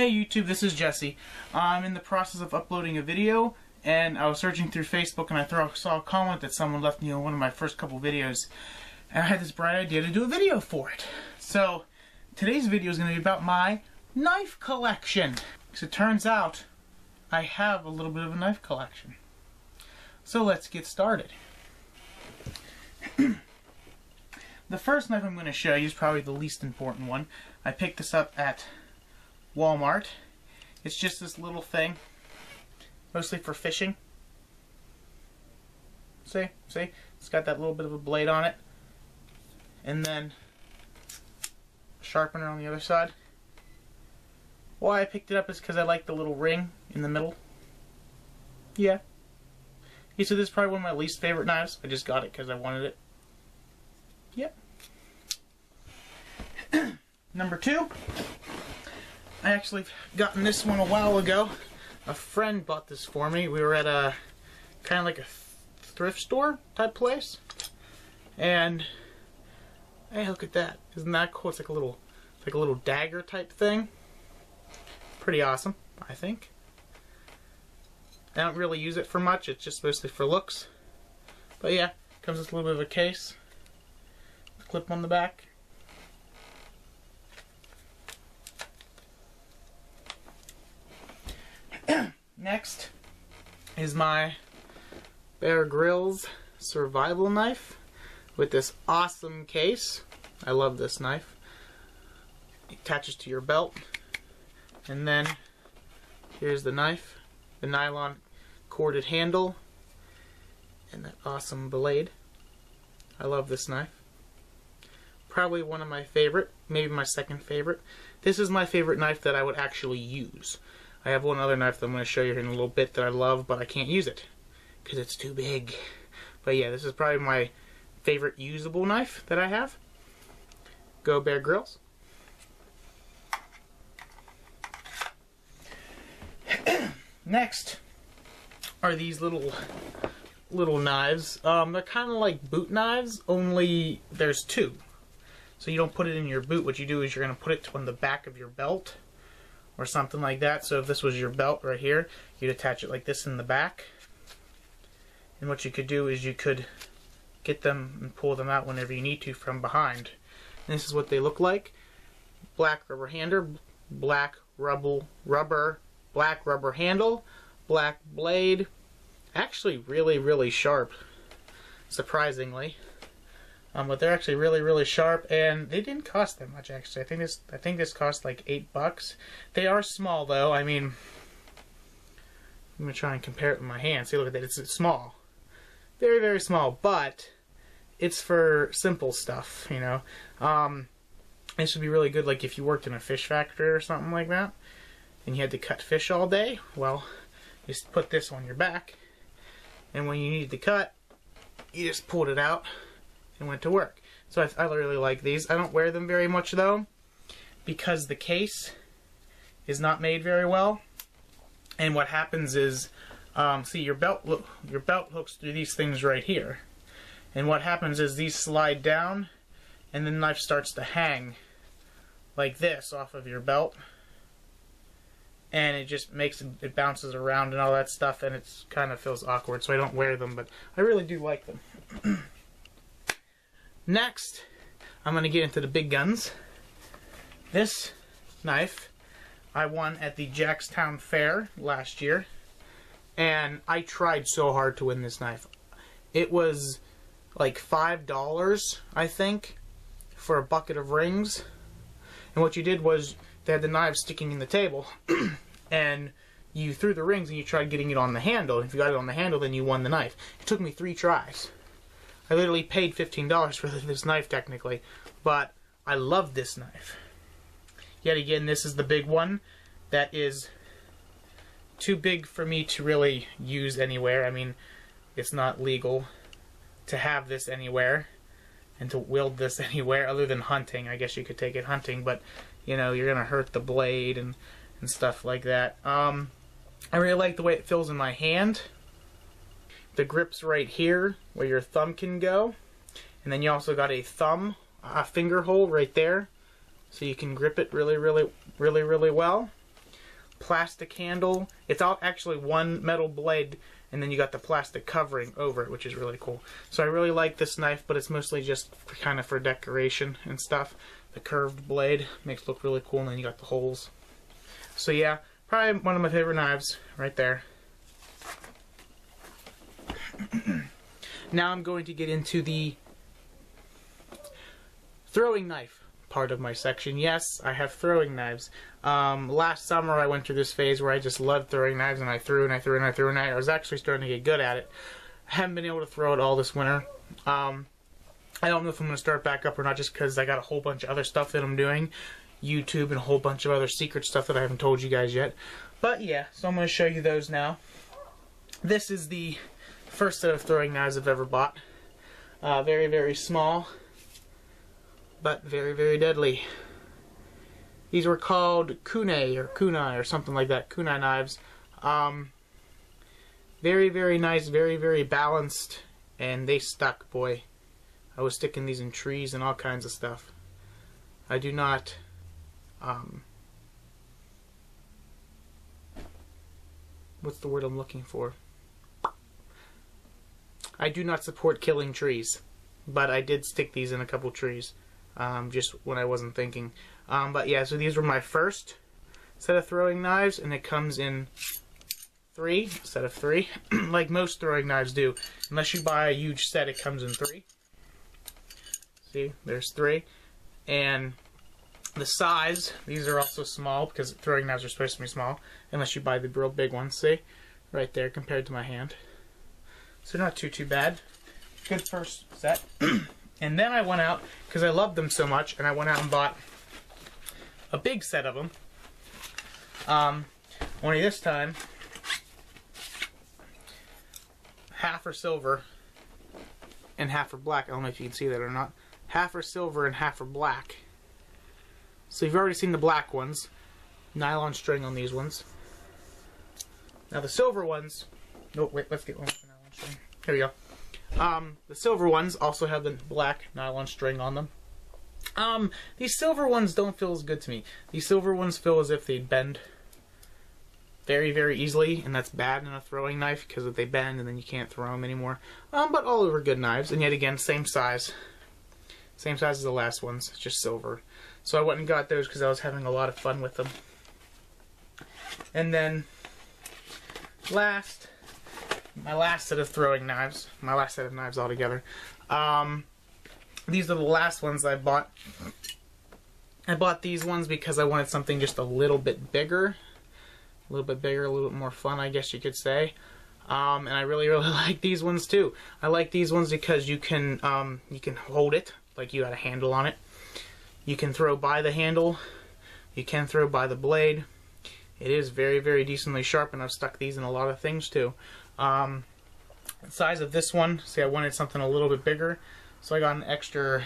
Hey YouTube, this is Jesse. I'm in the process of uploading a video, and I was searching through Facebook and I saw a comment that someone left me on one of my first couple videos, and I had this bright idea to do a video for it. So today's video is going to be about my knife collection. So it turns out I have a little bit of a knife collection. So let's get started. The first knife I'm going to show you is probably the least important one. I picked this up at Walmart. It's just this little thing, mostly for fishing. See? It's got that little bit of a blade on it. And then a sharpener on the other side. Why I picked it up is because I like the little ring in the middle. Yeah. So this is probably one of my least favorite knives. I just got it because I wanted it. Yep. Number two, I actually gotten this one a while ago. A friend bought this for me. We were at a kind of like a thrift store type place, and hey, look at that! Isn't that cool? It's like a little dagger type thing. Pretty awesome, I think. I don't really use it for much. It's just mostly for looks. But yeah, comes with a little bit of a case. Clip on the back. Next is my Bear Grylls survival knife with this awesome case. I love this knife. It attaches to your belt, and then here's the knife, the nylon corded handle, and that awesome blade. I love this knife. Probably one of my favorite, maybe my second favorite. This is my favorite knife that I would actually use. I have one other knife that I'm going to show you here in a little bit that I love, but I can't use it because it's too big. But yeah, this is probably my favorite usable knife that I have. Go Bear Grylls. Next are these little knives. They're kind of like boot knives, only there's two. So you don't put it in your boot. What you do is you're going to put it on the back of your belt or something like that. So if this was your belt right here, you'd attach it like this in the back. And what you could do is you could get them and pull them out whenever you need to from behind. And this is what they look like. Black rubber handle, black rubber handle, black blade. Actually really sharp, surprisingly. But they're actually really sharp, and they didn't cost that much actually. I think this cost like $8. They are small though. I mean, I'm gonna try and compare it with my hand. See, look at that. It's small, very small, but it's for simple stuff, you know. This would be really good, like if you worked in a fish factory or something like that, and you had to cut fish all day. Well, you just put this on your back, and when you needed to cut, you just pulled it out and went to work. So I really like these. I don't wear them very much though, because the case is not made very well. And what happens is, see, your belt hooks through these things right here. And what happens is these slide down, and the knife starts to hang like this off of your belt. And it just it bounces around and all that stuff, and it kind of feels awkward. So I don't wear them, but I really do like them. Next, I'm going to get into the big guns. This knife I won at the Jackstown Fair last year, and I tried so hard to win this knife. It was like $5, I think, for a bucket of rings. And what you did was, they had the knives sticking in the table, and you threw the rings and you tried getting it on the handle. If you got it on the handle, then you won the knife. It took me 3 tries. I literally paid $15 for this knife technically, but I love this knife. Yet again, this is the big one that is too big for me to really use anywhere. I mean, it's not legal to have this anywhere and to wield this anywhere other than hunting. I guess you could take it hunting, but you know, you're gonna hurt the blade and stuff like that. I really like the way it feels in my hand. The grip's right here where your thumb can go, and then you also got a finger hole right there, so you can grip it really well. plastic handle. It's all actually one metal blade, and then you got the plastic covering over it, which is really cool. So I really like this knife, but it's mostly just kind of for decoration and stuff. The curved blade makes it look really cool, and then you got the holes. So yeah, probably one of my favorite knives right there. Now I'm going to get into the throwing knife part of my section. Yes, I have throwing knives. Last summer I went through this phase where I just loved throwing knives, and I threw and I threw and I threw and I was actually starting to get good at it. I haven't been able to throw it all this winter. I don't know if I'm going to start back up or not, just because I got a whole bunch of other stuff that I'm doing. YouTube and a whole bunch of other secret stuff that I haven't told you guys yet. But yeah, so I'm going to show you those now. This is the first set of throwing knives I've ever bought. Very, very small, but very, very deadly. These were called kunai or something like that. Kunai knives. Very, very nice, very, very balanced, and they stuck, boy. I was sticking these in trees and all kinds of stuff. I do not what's the word I'm looking for? I do not support killing trees, but I did stick these in a couple trees, just when I wasn't thinking. But yeah, so these were my first set of throwing knives, and it comes in a set of three, like most throwing knives do. Unless you buy a huge set, it comes in 3. See, there's 3. And the size, these are also small, because throwing knives are supposed to be small, unless you buy the real big ones. See, right there compared to my hand. So not too bad. Good first set. And then I went out, because I loved them so much, and I went out and bought a big set of them. Only this time, half are silver and half are black. I don't know if you can see that or not. Half are silver and half are black. So you've already seen the black ones. Nylon string on these ones. Now the silver ones... Oh, wait, let's get one with the nylon string. Here we go. The silver ones also have the black nylon string on them. These silver ones don't feel as good to me. These silver ones feel as if they'd bend very, very easily, and that's bad in a throwing knife, because if they bend and then you can't throw them anymore. But all over good knives, and yet again, same size. Same size as the last ones, it's just silver. So I went and got those because I was having a lot of fun with them. And then, my last set of throwing knives, my last set of knives altogether. These are the last ones I bought. I bought these ones because I wanted something just a little bit bigger. A little bit more fun, I guess you could say. And I really, really like these ones too. I like these ones because you can hold it, like you got a handle on it. You can throw by the handle. You can throw by the blade. It is very, very decently sharp, and I've stuck these in a lot of things too. The size of this one, see, I wanted something a little bit bigger, so I got an extra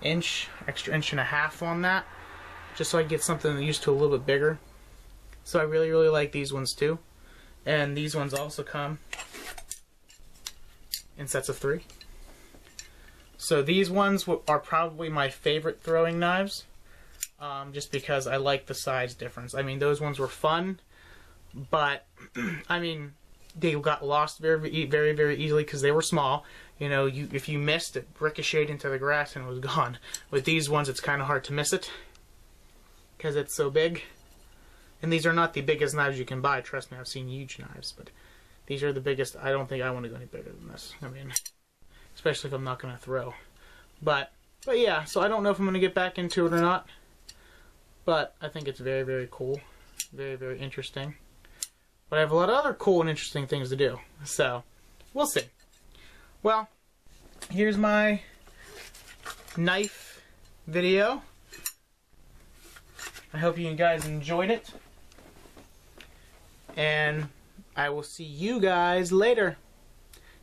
inch and a half on that, just so I get something used to a little bit bigger. So I really, really like these ones too. And these ones also come in sets of 3. So these ones are probably my favorite throwing knives, just because I like the size difference. I mean, those ones were fun, but I mean, they got lost very, very, very easily because they were small. You know, if you missed it, ricocheted into the grass and it was gone. With these ones, it's kind of hard to miss it because it's so big. And these are not the biggest knives you can buy. Trust me, I've seen huge knives, but these are the biggest. I don't think I want to go any bigger than this. I mean, especially if I'm not going to throw. But yeah, so I don't know if I'm going to get back into it or not. But I think it's very, very cool. Very, very interesting. But I have a lot of other cool and interesting things to do. So, we'll see. Well, here's my knife video. I hope you guys enjoyed it. And I will see you guys later.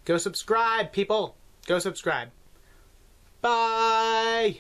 Go subscribe, people. Go subscribe. Bye.